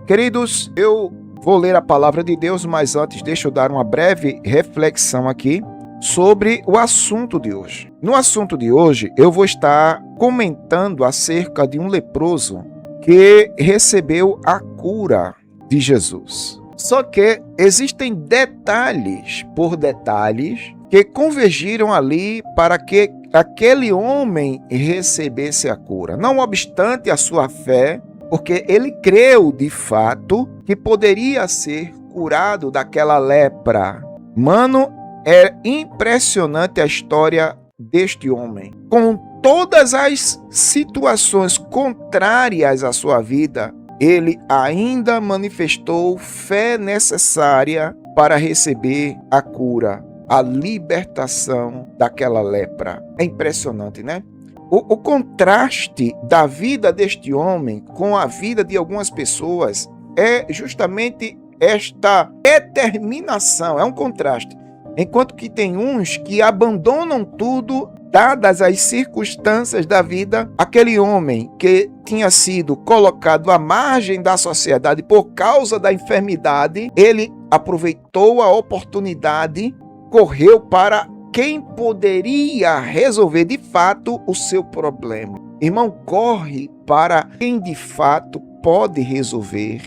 Queridos, eu vou ler a palavra de Deus, mas antes deixa eu dar uma breve reflexão aqui sobre o assunto de hoje. No assunto de hoje, eu vou estar comentando acerca de um leproso que recebeu a cura de Jesus. Só que existem detalhes por detalhes que convergiram ali para que aquele homem recebesse a cura. Não obstante a sua fé, porque ele creu de fato que poderia ser curado daquela lepra. Mano, é impressionante a história deste homem. Com todas as situações contrárias à sua vida, ele ainda manifestou fé necessária para receber a cura, a libertação daquela lepra. É impressionante, né? O contraste da vida deste homem com a vida de algumas pessoas é justamente esta determinação, é um contraste. Enquanto que tem uns que abandonam tudo, dadas as circunstâncias da vida, aquele homem que tinha sido colocado à margem da sociedade por causa da enfermidade, ele aproveitou a oportunidade, correu para quem poderia resolver de fato o seu problema. Irmão, corre para quem de fato pode resolver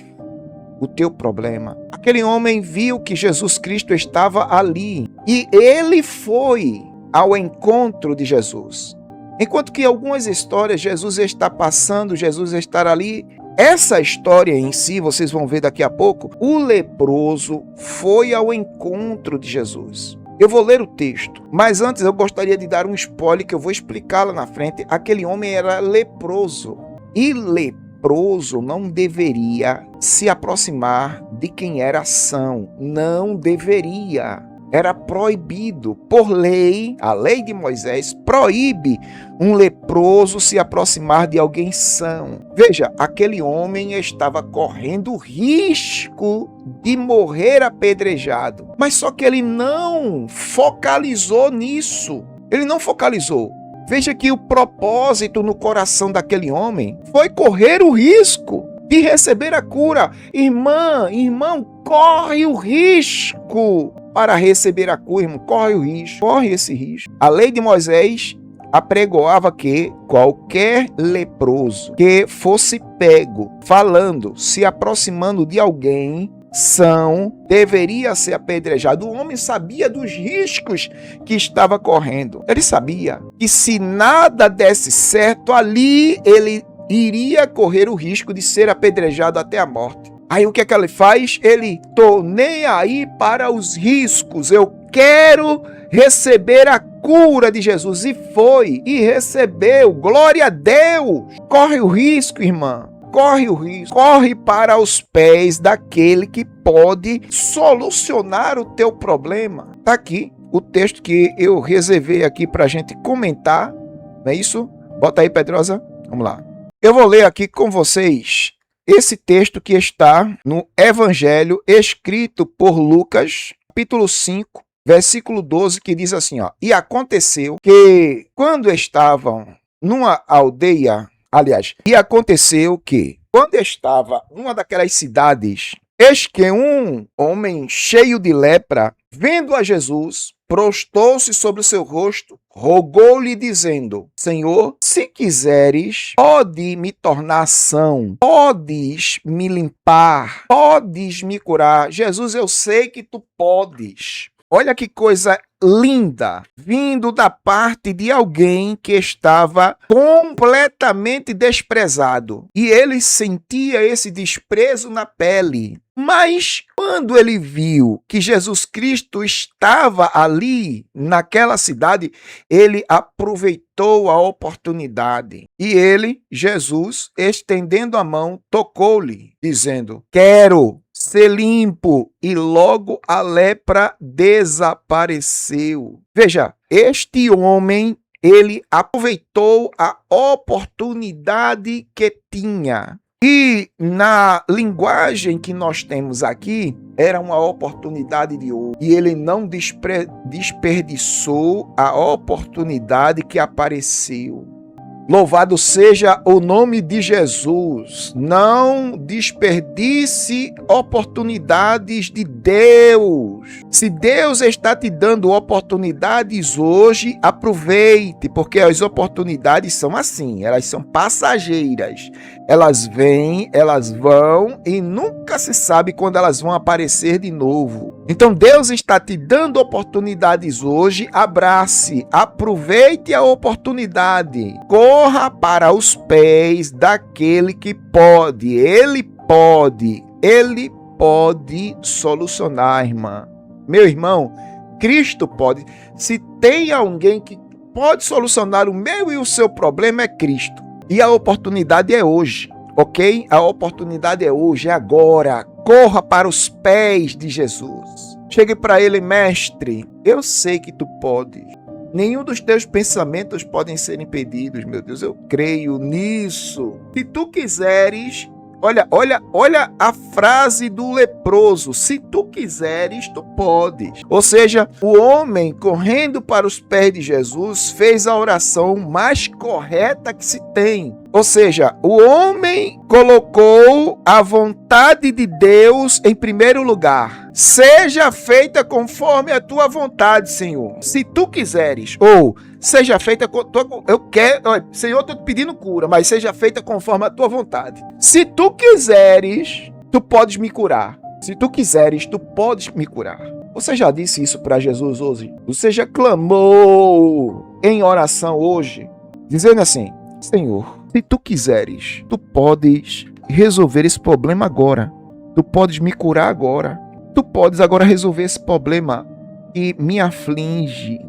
o teu problema. Aquele homem viu que Jesus Cristo estava ali e ele foi ao encontro de Jesus. Enquanto que algumas histórias Jesus está passando, Jesus está ali. Essa história em si, vocês vão ver daqui a pouco, o leproso foi ao encontro de Jesus. Eu vou ler o texto, mas antes eu gostaria de dar um spoiler que eu vou explicar lá na frente. Aquele homem era leproso e leproso não deveria se aproximar de quem era são. Não deveria. Era proibido. Por lei, a lei de Moisés proíbe um leproso se aproximar de alguém são. Veja, aquele homem estava correndo risco de morrer apedrejado. Mas só que ele não focalizou nisso. Ele não focalizou. Veja que o propósito no coração daquele homem foi correr o risco de receber a cura. Irmão, corre o risco para receber a cura, irmão. Corre o risco, corre esse risco. A lei de Moisés apregoava que qualquer leproso que fosse pego falando, se aproximando de alguém são, deveria ser apedrejado. O homem sabia dos riscos que estava correndo. Ele sabia que se nada desse certo ali, ele iria correr o risco de ser apedrejado até a morte. Aí o que é que ele faz? Ele, tô nem aí para os riscos, eu quero receber a cura de Jesus. E foi, e recebeu, glória a Deus. Corre o risco, irmã, corre o risco, corre para os pés daquele que pode solucionar o teu problema. Está aqui o texto que eu reservei aqui para a gente comentar, não é isso? Bota aí, Pedrosa, vamos lá. Eu vou ler aqui com vocês esse texto que está no Evangelho escrito por Lucas, capítulo 5, versículo 12, que diz assim, ó: E aconteceu que quando estavam numa aldeia, quando estava numa daquelas cidades, eis que um homem cheio de lepra, vendo a Jesus, prostou-se sobre o seu rosto, rogou-lhe dizendo: Senhor, se quiseres, pode me tornar são, podes me limpar, podes me curar. Jesus, eu sei que tu podes. Olha que coisa linda, vindo da parte de alguém que estava completamente desprezado. E ele sentia esse desprezo na pele. Mas quando ele viu que Jesus Cristo estava ali, naquela cidade, ele aproveitou a oportunidade. E ele, Jesus, estendendo a mão, tocou-lhe, dizendo: Quero ser limpo, e logo a lepra desapareceu. Veja, este homem, ele aproveitou a oportunidade que tinha. E na linguagem que nós temos aqui, era uma oportunidade de ouro. E ele não desperdiçou a oportunidade que apareceu. Louvado seja o nome de Jesus. Não desperdice oportunidades de Deus. Se Deus está te dando oportunidades hoje, aproveite, porque as oportunidades são assim, elas são passageiras. Elas vêm, elas vão e nunca se sabe quando elas vão aparecer de novo. Então Deus está te dando oportunidades hoje, abrace, aproveite a oportunidade. Corra para os pés daquele que pode. Ele pode solucionar, irmã. Meu irmão, Cristo pode. Se tem alguém que pode solucionar o meu e o seu problema, é Cristo. E a oportunidade é hoje, ok? A oportunidade é hoje, é agora. Corra para os pés de Jesus. Chegue para ele, mestre, eu sei que tu podes. Nenhum dos teus pensamentos podem ser impedidos, meu Deus, eu creio nisso. Se tu quiseres, olha a frase do leproso, se tu quiseres, tu podes. Ou seja, o homem correndo para os pés de Jesus fez a oração mais correta que se tem. Ou seja, o homem colocou a vontade de Deus em primeiro lugar. Seja feita conforme a tua vontade, Senhor. Se tu quiseres, ou seja feita, eu quero, Senhor, estou te pedindo cura, mas seja feita conforme a tua vontade. Se tu quiseres, tu podes me curar. Se tu quiseres, tu podes me curar. Você já disse isso para Jesus hoje? Você já clamou em oração hoje, dizendo assim: Senhor, se tu quiseres, tu podes resolver esse problema agora. Tu podes me curar agora. Tu podes agora resolver esse problema que me aflige.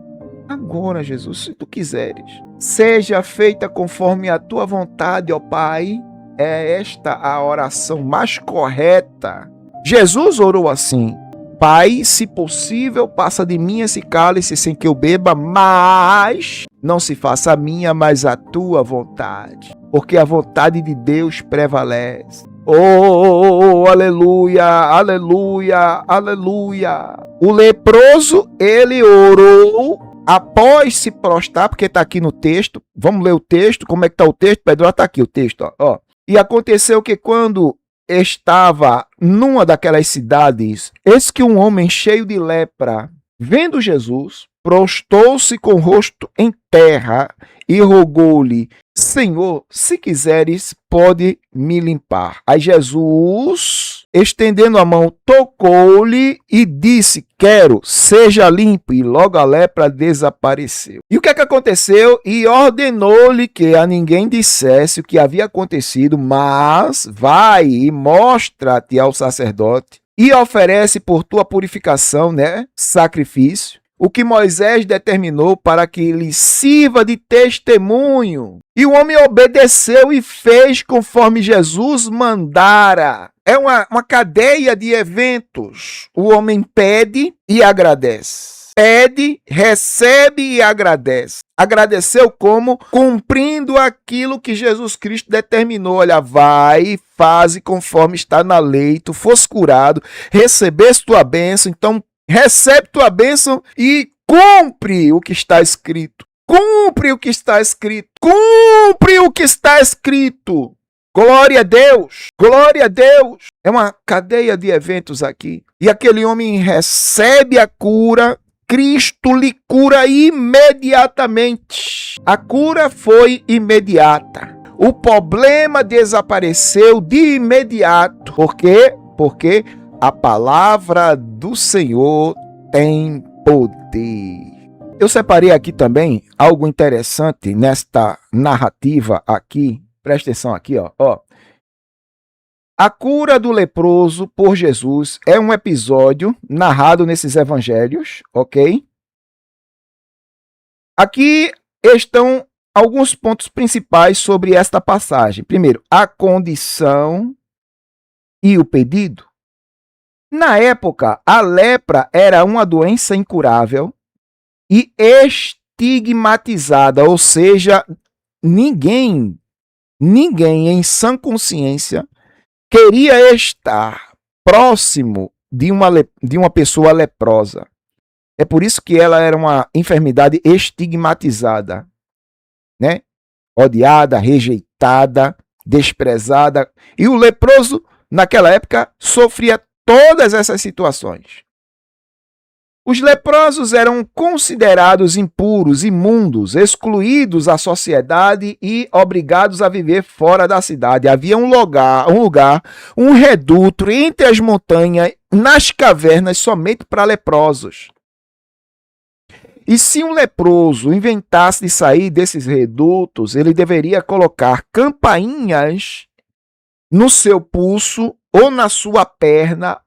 Agora, Jesus, se tu quiseres. Seja feita conforme a tua vontade, ó Pai. É esta a oração mais correta. Jesus orou assim: Pai, se possível, passa de mim esse cálice sem que eu beba, mas não se faça a minha, mas a tua vontade. Porque a vontade de Deus prevalece. Oh, aleluia, aleluia, aleluia. O leproso, ele orou após se prostrar, porque está aqui no texto. Vamos ler o texto. Como é que está o texto? Pedro, está aqui o texto. Ó. E aconteceu que quando estava numa daquelas cidades, eis que um homem cheio de lepra, vendo Jesus, prostou-se com o rosto em terra e rogou-lhe: Senhor, se quiseres, pode me limpar. Aí Jesus, estendendo a mão, tocou-lhe e disse: quero, seja limpo. E logo a lepra desapareceu. E o que é que aconteceu? E ordenou-lhe que a ninguém dissesse o que havia acontecido, mas vai e mostra-te ao sacerdote e oferece por tua purificação, sacrifício, o que Moisés determinou para que lhe sirva de testemunho. E o homem obedeceu e fez conforme Jesus mandara. É uma cadeia de eventos. O homem pede e agradece. Pede, recebe e agradece. Agradeceu como? Cumprindo aquilo que Jesus Cristo determinou. Olha, vai, faze conforme está na lei. Tu fosse curado, recebeste tua bênção, então recebe tua bênção e cumpre o que está escrito. Cumpre o que está escrito. Cumpre o que está escrito. Glória a Deus. Glória a Deus. É uma cadeia de eventos aqui. E aquele homem recebe a cura. Cristo lhe cura imediatamente. A cura foi imediata. O problema desapareceu de imediato. Por quê? Porque a palavra do Senhor tem poder. Eu separei aqui também algo interessante nesta narrativa aqui. Presta atenção aqui, ó. A cura do leproso por Jesus é um episódio narrado nesses evangelhos, ok? Aqui estão alguns pontos principais sobre esta passagem. Primeiro, a condição e o pedido. Na época, a lepra era uma doença incurável e estigmatizada, ou seja, ninguém em sã consciência queria estar próximo de uma pessoa leprosa. É por isso que ela era uma enfermidade estigmatizada, né? odiada, rejeitada, desprezada. E o leproso, naquela época, sofria todas essas situações. Os leprosos eram considerados impuros, imundos, excluídos da sociedade e obrigados a viver fora da cidade. Havia um lugar, um reduto entre as montanhas, nas cavernas, somente para leprosos. E se um leproso inventasse de sair desses redutos, ele deveria colocar campainhas no seu pulso ou na sua perna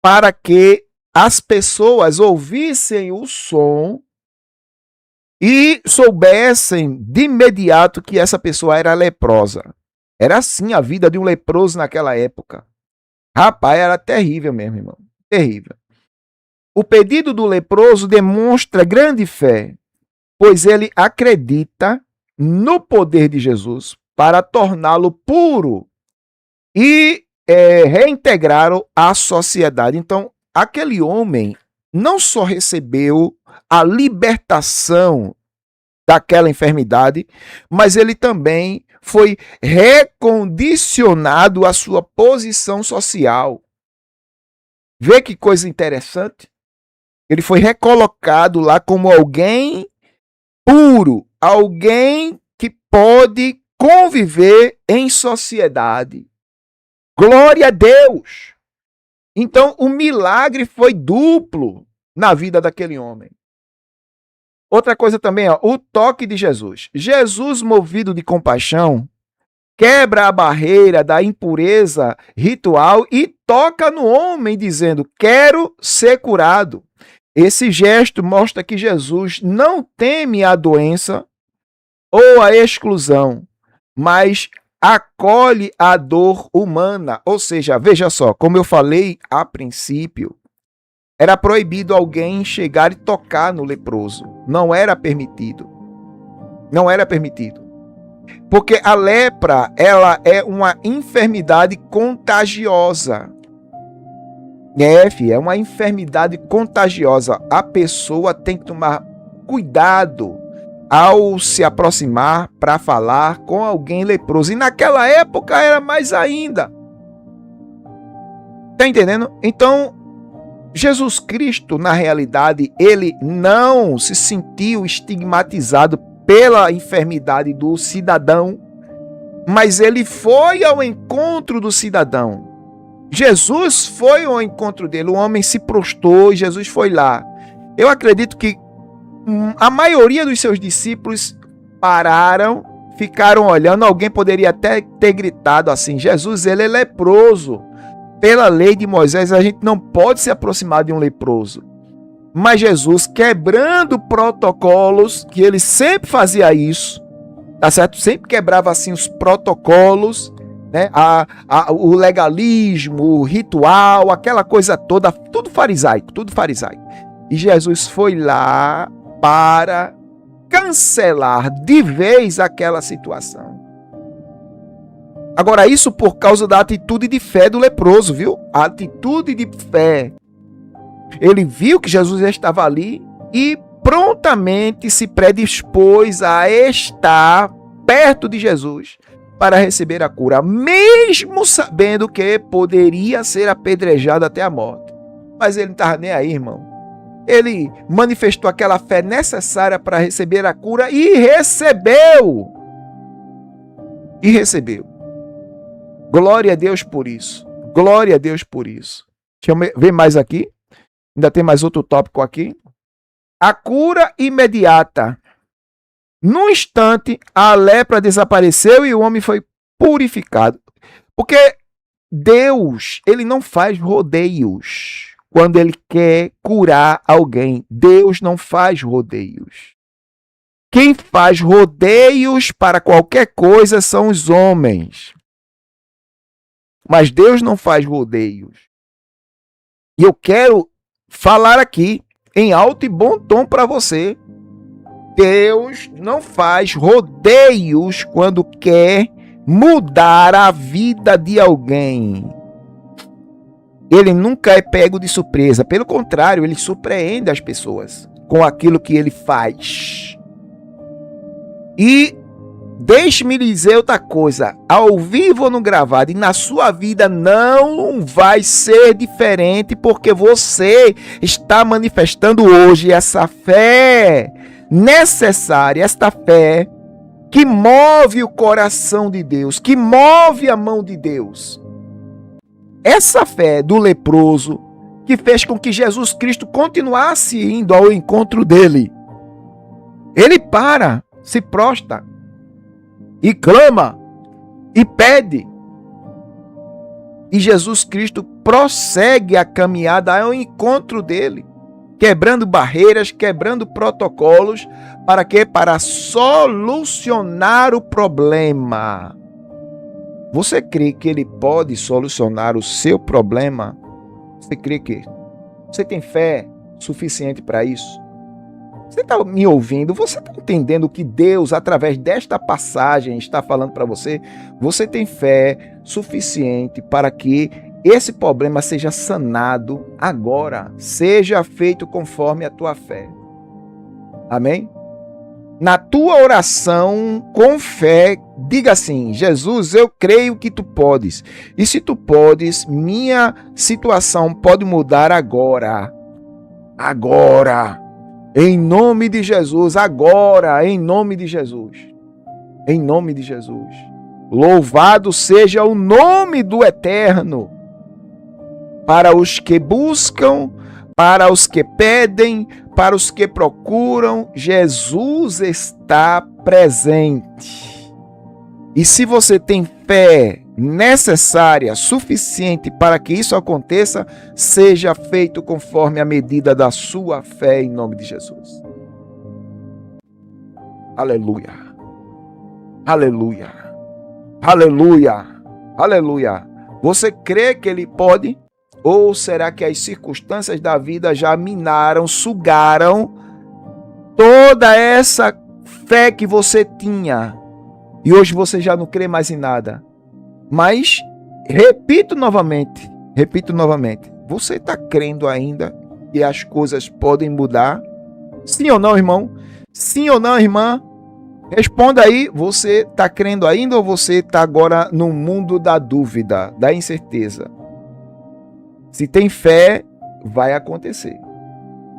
para que as pessoas ouvissem o som e soubessem de imediato que essa pessoa era leprosa. Era assim a vida de um leproso naquela época. Rapaz, era terrível mesmo, irmão. Terrível. O pedido do leproso demonstra grande fé, pois ele acredita no poder de Jesus para torná-lo puro e reintegrá-lo à sociedade. Então, aquele homem não só recebeu a libertação daquela enfermidade, mas ele também foi recondicionado à sua posição social. Vê que coisa interessante? Ele foi recolocado lá como alguém puro, alguém que pode conviver em sociedade. Glória a Deus! Então, o milagre foi duplo na vida daquele homem. Outra coisa também, o toque de Jesus. Jesus, movido de compaixão, quebra a barreira da impureza ritual e toca no homem, dizendo: quero ser curado. Esse gesto mostra que Jesus não teme a doença ou a exclusão, mas acolhe a dor humana. Ou seja, veja só, como eu falei a princípio, era proibido alguém chegar e tocar no leproso. Não era permitido. Não era permitido. Porque a lepra, ela é uma enfermidade contagiosa. É uma enfermidade contagiosa. A pessoa tem que tomar cuidado ao se aproximar para falar com alguém leproso. E naquela época era mais ainda. Tá entendendo? Então, Jesus Cristo, na realidade, ele não se sentiu estigmatizado pela enfermidade do cidadão, mas ele foi ao encontro do cidadão. Jesus foi ao encontro dele, o homem se prostrou e Jesus foi lá. Eu acredito que a maioria dos seus discípulos pararam, ficaram olhando. Alguém poderia até ter gritado assim: Jesus, ele é leproso. Pela lei de Moisés, a gente não pode se aproximar de um leproso. Mas Jesus, quebrando protocolos, que ele sempre fazia isso, tá certo? Sempre quebrava assim os protocolos, né? O legalismo, o ritual, aquela coisa toda, tudo farisaico, tudo farisaico. E Jesus foi lá para cancelar de vez aquela situação. Agora, isso por causa da atitude de fé do leproso, viu? A atitude de fé. Ele viu que Jesus estava ali e prontamente se predispôs a estar perto de Jesus para receber a cura, mesmo sabendo que poderia ser apedrejado até a morte. Mas ele não estava nem aí, irmão. Ele manifestou aquela fé necessária para receber a cura e recebeu. E recebeu. Glória a Deus por isso. Glória a Deus por isso. Deixa eu ver mais aqui. Ainda tem mais outro tópico aqui. A cura imediata. Num instante, a lepra desapareceu e o homem foi purificado. Porque Deus, ele não faz rodeios. Quando ele quer curar alguém, Deus não faz rodeios. Quem faz rodeios para qualquer coisa são os homens. Mas Deus não faz rodeios. E eu quero falar aqui em alto e bom tom para você. Deus não faz rodeios quando quer mudar a vida de alguém. Ele nunca é pego de surpresa. Pelo contrário, ele surpreende as pessoas com aquilo que ele faz. E Deixe-me dizer outra coisa, ao vivo ou no gravado, e na sua vida não vai ser diferente, porque você está manifestando hoje essa fé necessária, esta fé que move o coração de Deus, que move a mão de Deus. Essa fé do leproso que fez com que Jesus Cristo continuasse indo ao encontro dele. Ele para, se prostra e clama e pede. E Jesus Cristo prossegue a caminhada ao encontro dele, quebrando barreiras, quebrando protocolos, para quê? Para solucionar o problema. Você crê que ele pode solucionar o seu problema? Você crê que? Você tem fé suficiente para isso? Você está me ouvindo? Você está entendendo o que Deus, através desta passagem, está falando para você? Você tem fé suficiente para que esse problema seja sanado agora, seja feito conforme a tua fé. Amém? Na tua oração, com fé, diga assim: Jesus, eu creio que tu podes. E se tu podes, minha situação pode mudar agora. Agora. Em nome de Jesus, agora, em nome de Jesus. Em nome de Jesus. Louvado seja o nome do Eterno. Para os que buscam, para os que pedem, para os que procuram, Jesus está presente. E se você tem fé necessária, suficiente para que isso aconteça, seja feito conforme a medida da sua fé, em nome de Jesus. Aleluia. Aleluia. Aleluia. Aleluia. Você crê que ele pode? Ou será que as circunstâncias da vida já minaram, sugaram toda essa fé que você tinha e hoje você já não crê mais em nada? Mas, repito novamente, você está crendo ainda que as coisas podem mudar? Sim ou não, irmão? Sim ou não, irmã? Responda aí, você está crendo ainda ou você está agora no mundo da dúvida, da incerteza? Se tem fé, vai acontecer.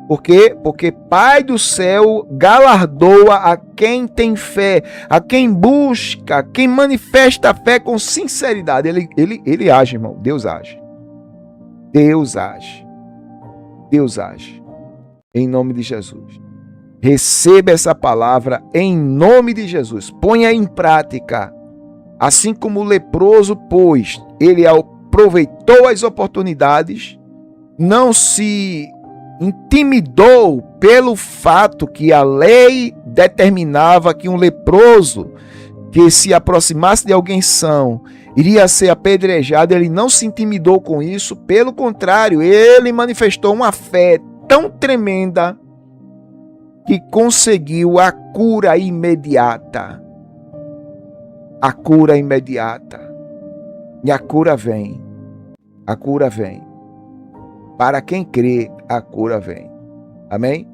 Por quê? Porque Pai do céu galardoa a quem tem fé, a quem busca, quem manifesta a fé com sinceridade. Ele age, irmão. Deus age. Deus age. Deus age. Em nome de Jesus. Receba essa palavra em nome de Jesus. Ponha em prática. Assim como o leproso pôs, ele aproveitou as oportunidades, não se intimidou pelo fato que a lei determinava que um leproso que se aproximasse de alguém são iria ser apedrejado. Ele não se intimidou com isso, pelo contrário, ele manifestou uma fé tão tremenda que conseguiu a cura imediata. A cura imediata. E a cura vem. A cura vem. Para quem crê, a cura vem. Amém?